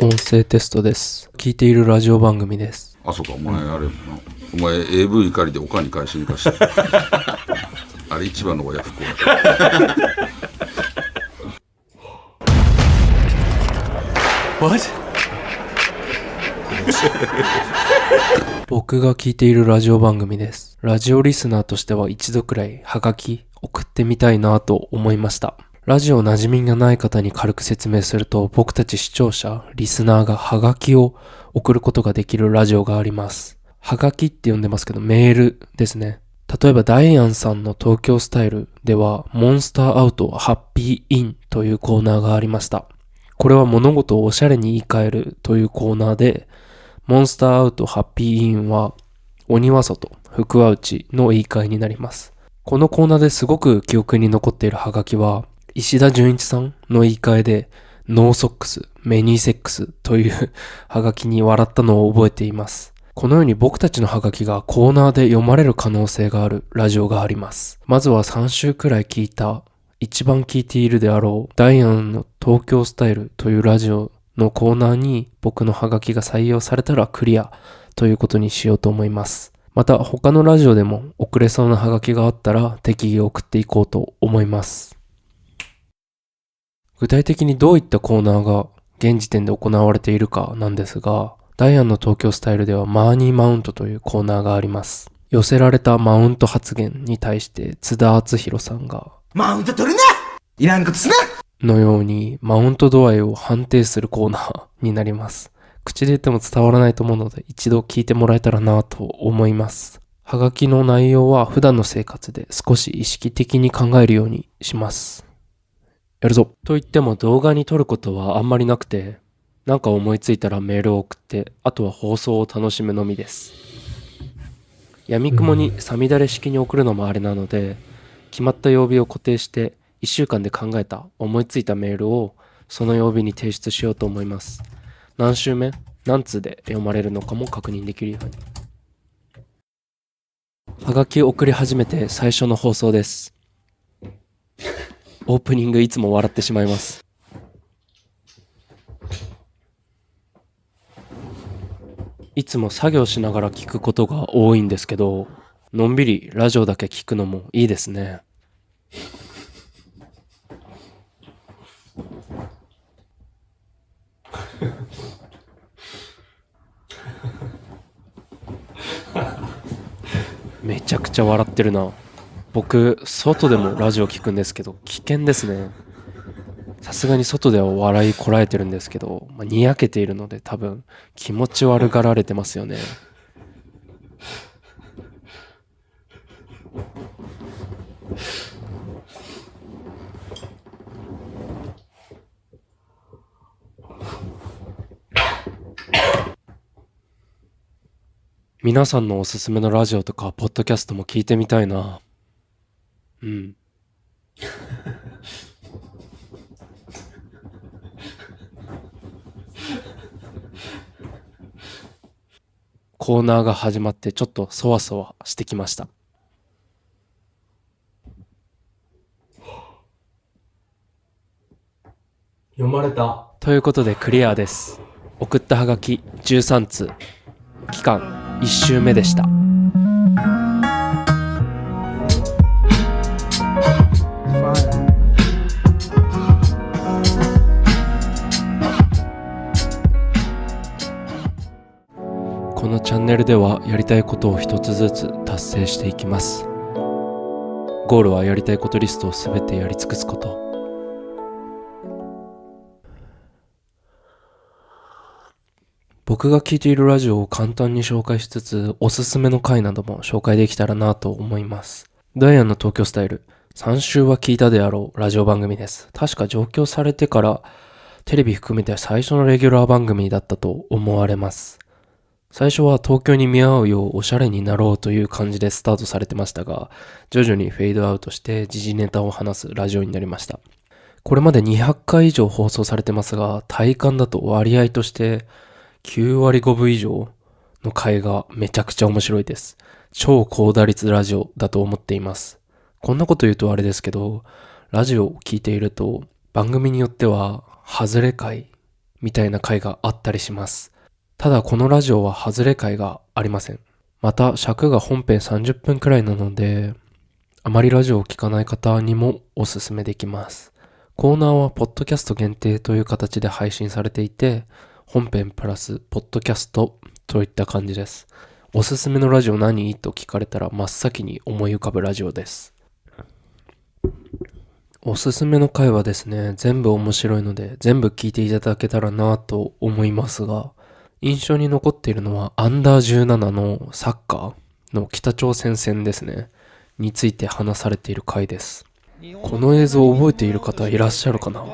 音声テストです。聞いているラジオ番組です。あ、そうか、お前あれ、お前 AV 怒りでおかんに返しに行かしてあれ一番の親不孝だWhat? 僕が聞いているラジオ番組です。ラジオリスナーとしては一度くらいハガキ送ってみたいなと思いました。ラジオ馴染みがない方に軽く説明すると、僕たち視聴者、リスナーがハガキを送ることができるラジオがあります。ハガキって呼んでますけど、メールですね。例えばダイアンさんの東京スタイルでは、モンスターアウトハッピーインというコーナーがありました。これは物事をおしゃれに言い換えるというコーナーで、モンスターアウトハッピーインは鬼は外、福は内の言い換えになります。このコーナーですごく記憶に残っているハガキは、石田純一さんの言い換えで、ノーソックス、メニーセックスというハガキに笑ったのを覚えています。このように僕たちのハガキがコーナーで読まれる可能性があるラジオがあります。まずは3週くらい聞いた、一番聞いているであろう、ダイアンの東京スタイルというラジオのコーナーに僕のハガキが採用されたらクリアということにしようと思います。また他のラジオでも送れそうなハガキがあったら適宜送っていこうと思います。具体的にどういったコーナーが現時点で行われているかなんですが、ダイアンの東京スタイルではマーニーマウントというコーナーがあります。寄せられたマウント発言に対して津田篤弘さんがマウント取るないらんことすなのようにマウント度合いを判定するコーナーになります。口で言っても伝わらないと思うので一度聞いてもらえたらなと思います。ハガキの内容は普段の生活で少し意識的に考えるようにします。やるぞと言っても動画に撮ることはあんまりなくて、なんか思いついたらメールを送って、あとは放送を楽しむのみです。闇雲にさみだれ式に送るのもあれなので、決まった曜日を固定して1週間で考えた思いついたメールをその曜日に提出しようと思います。何週目何通で読まれるのかも確認できるように。はがきを送り始めて最初の放送です。オープニングいつも笑ってしまいます。いつも作業しながら聞くことが多いんですけど、のんびりラジオだけ聞くのもいいですね。めちゃくちゃ笑ってるな。僕、外でもラジオ聞くんですけど、危険ですね。さすがに外では笑いこらえてるんですけど、にやけているので多分気持ち悪がられてますよね。皆さんのおすすめのラジオとかポッドキャストも聞いてみたいな。コーナーが始まってちょっとそわそわしてきました。読まれた。ということでクリアです。送ったハガキ13通。期間1週目でした。このチャンネルではやりたいことを一つずつ達成していきます。ゴールはやりたいことリストをすべてやり尽くすこと。僕が聞いているラジオを簡単に紹介しつつ、おすすめの回なども紹介できたらなと思います。ダイアンの東京スタイル、3週は聞いたであろうラジオ番組です。確か上京されてからテレビ含めて最初のレギュラー番組だったと思われます。最初は東京に見合うようおしゃれになろうという感じでスタートされてましたが、徐々にフェードアウトして時事ネタを話すラジオになりました。これまで200回以上放送されてますが、体感だと割合として9割5分以上の回がめちゃくちゃ面白いです。超高打率ラジオだと思っています。こんなこと言うとあれですけど、ラジオを聞いていると番組によっては外れ回みたいな回があったりします。ただこのラジオは外れ回がありません。また尺が本編30分くらいなので、あまりラジオを聞かない方にもおすすめできます。コーナーはポッドキャスト限定という形で配信されていて、本編プラスポッドキャストといった感じです。おすすめのラジオ何と聞かれたら真っ先に思い浮かぶラジオです。おすすめの回はですね、全部面白いので全部聞いていただけたらなと思いますが、印象に残っているのはアンダー17のサッカーの北朝鮮戦ですね、について話されている回です。この映像を覚えている方いらっしゃるかな。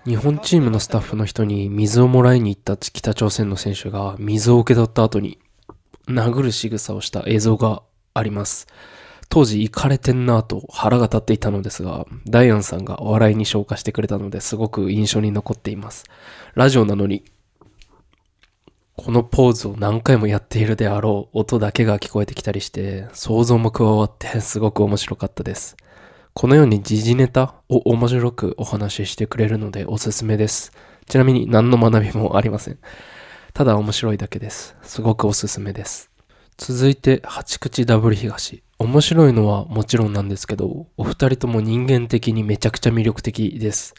日本チームのスタッフの人に水をもらいに行った北朝鮮の選手が水を受け取った後に殴る仕草をした映像があります。当時イカれてんなぁと腹が立っていたのですが、ダイアンさんが笑いに消化してくれたのですごく印象に残っています。ラジオなのにこのポーズを何回もやっているであろう音だけが聞こえてきたりして想像も加わってすごく面白かったです。このように時事ネタを面白くお話ししてくれるのでおすすめです。ちなみに何の学びもありません。ただ面白いだけです。すごくおすすめです。続いて八口ダブル東。面白いのはもちろんなんですけど、お二人とも人間的にめちゃくちゃ魅力的です。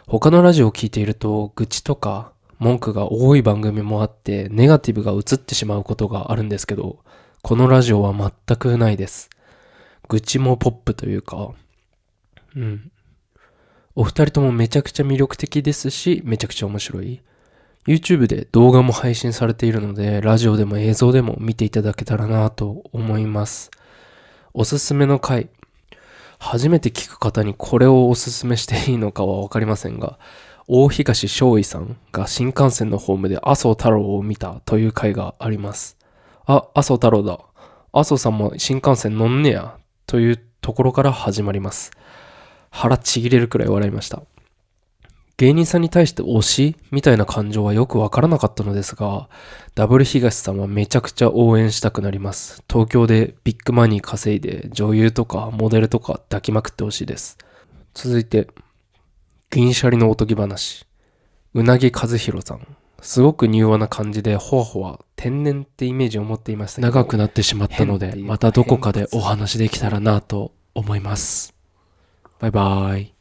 他のラジオを聞いていると愚痴とか文句が多い番組もあってネガティブが映ってしまうことがあるんですけど、このラジオは全くないです。愚痴もポップというか、お二人ともめちゃくちゃ魅力的ですし、めちゃくちゃ面白い。YouTube で動画も配信されているので、ラジオでも映像でも見ていただけたらなと思います。おすすめの回。初めて聞く方にこれをおすすめしていいのかはわかりませんが、大東翔衣さんが新幹線のホームで麻生太郎を見たという回があります。あ、麻生太郎だ。麻生さんも新幹線乗んねや。というところから始まります。腹ちぎれるくらい笑いました。芸人さんに対して推しみたいな感情はよくわからなかったのですが、ダブル東さんはめちゃくちゃ応援したくなります。東京でビッグマニー稼いで女優とかモデルとか抱きまくってほしいです。続いて、銀シャリのおとぎ話。うなぎ和弘さん。すごく柔和な感じでほわほわ天然ってイメージを持っていましたけど、長くなってしまったので、またどこかでお話できたらなと思います。バイバイ。